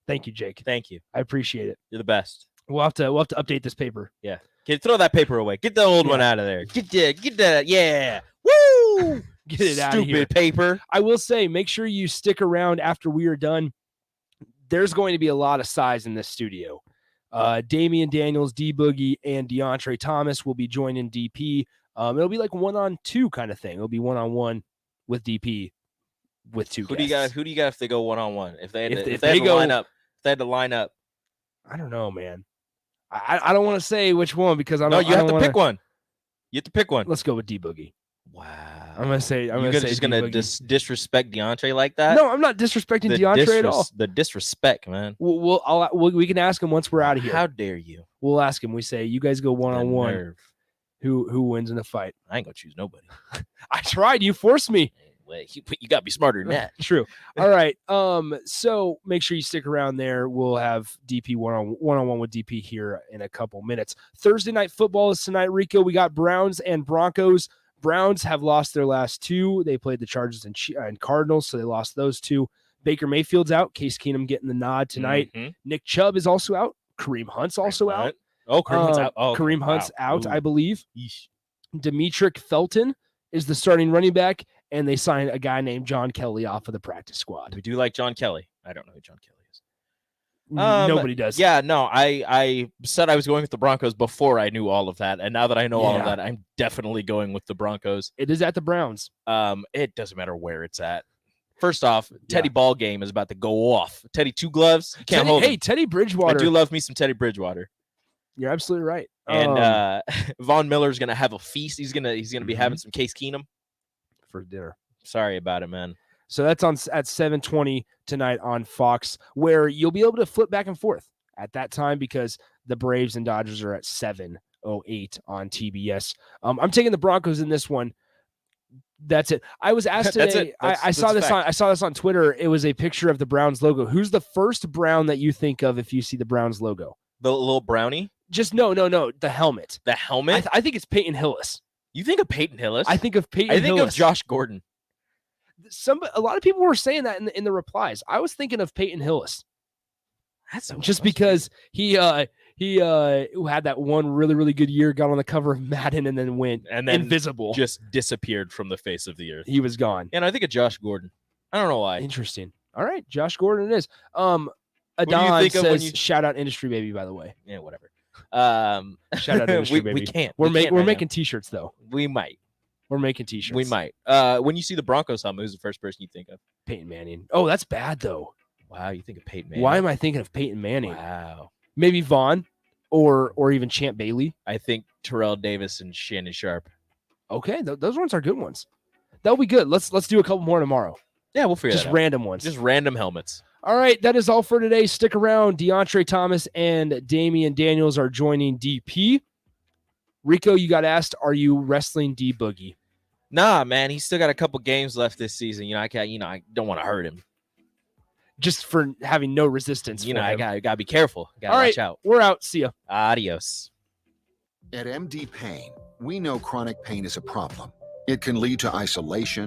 Thank you, Jake. Thank you. I appreciate it. You're the best. We'll have to update this paper. Yeah. Throw that paper away. Get the old one out of there. Get that. Yeah. Woo! Get it out of here. Stupid paper. I will say, make sure you stick around after we are done. There's going to be a lot of size in this studio. Damian Daniels, D Boogie, and DeAndre Thomas will be joining DP. It'll be like 1-on-2 kind of thing. It'll be 1-on-1 with DP with two guests. Who do you got if they go 1-on-1? If they had to line up. I don't know, man. I don't want to say which one because I don't. No, you have to pick one. You have to pick one. Let's go with D Boogie. Wow. I'm gonna say. You're just gonna disrespect DeAndre like that? No, I'm not disrespecting DeAndre at all. The disrespect, man. We can ask him once we're out of here. How dare you? We'll ask him. We say you guys go 1-on-1. Who wins in the fight? I ain't gonna choose nobody. I tried. You forced me. You gotta be smarter than that. True. All right. So make sure you stick around there. We'll have DP one-on-one with DP here in a couple minutes. Thursday night football is tonight, Rico. We got Browns and Broncos. Browns have lost their last two. They played the Chargers and Cardinals, so they lost those two. Baker Mayfield's out. Case Keenum getting the nod tonight. Mm-hmm. Nick Chubb is also out. Kareem Hunt's also out. Oh, Kareem Hunt's out. Oh, Kareem Hunt's out, Ooh. I believe. Yeesh. Demetric Felton is the starting running back, and they signed a guy named John Kelly off of the practice squad. We do like John Kelly. I don't know who John Kelly is. Nobody does. Yeah, no, I said I was going with the Broncos before I knew all of that, and now that I know all of that, I'm definitely going with the Broncos. It is at the Browns. It doesn't matter where it's at. First off, Teddy Ball game is about to go off. Teddy Two Gloves, can't hold him. Hey, Teddy Bridgewater. I do love me some Teddy Bridgewater. You're absolutely right. And Von Miller's gonna have a feast. He's gonna be having some Case Keenum for dinner. Sorry about it, man. So that's on at 7:20 tonight on Fox, where you'll be able to flip back and forth at that time because the Braves and Dodgers are at 7:08 on TBS. I'm taking the Broncos in this one. That's it. I was asked today. I saw this on Twitter. It was a picture of the Browns logo. Who's the first Brown that you think of if you see the Browns logo? The little brownie? Just no. The helmet. The helmet? I think it's Peyton Hillis. You think of Peyton Hillis? I think of Peyton Hillis. I think of Josh Gordon. A lot of people were saying that in the replies. I was thinking of Peyton Hillis. That's just because he had that one really, really good year, got on the cover of Madden, and then went invisible. Just disappeared from the face of the earth. He was gone. And I think of Josh Gordon. I don't know why. Interesting. All right, Josh Gordon it is. do you Adon think of when says, you- shout out Industry Baby, by the way. Yeah, whatever. Shout out Industry Baby. We can't. We're We can't right making now. T-shirts, though. We might. We're making T-shirts. We might. When you see the Broncos hum, who's the first person you think of? Peyton Manning. Oh, that's bad, though. Wow, you think of Peyton Manning? Why am I thinking of Peyton Manning? Wow. Maybe Vaughn or even Champ Bailey. I think Terrell Davis and Shannon Sharp. Okay, those ones are good ones. That'll be good. Let's do a couple more tomorrow. Yeah, we'll figure Just that out. random ones. Just random helmets. All right, that is all for today. Stick around. DeAndre Thomas and Damian Daniels are joining DP. Rico, you got asked, are you wrestling D Boogie? Nah, man, he's still got a couple games left this season. I don't want to hurt him. Just for having no resistance. I gotta be careful. Gotta all right, watch out. We're out. See ya. Adios. At MD Pain, we know chronic pain is a problem. It can lead to isolation,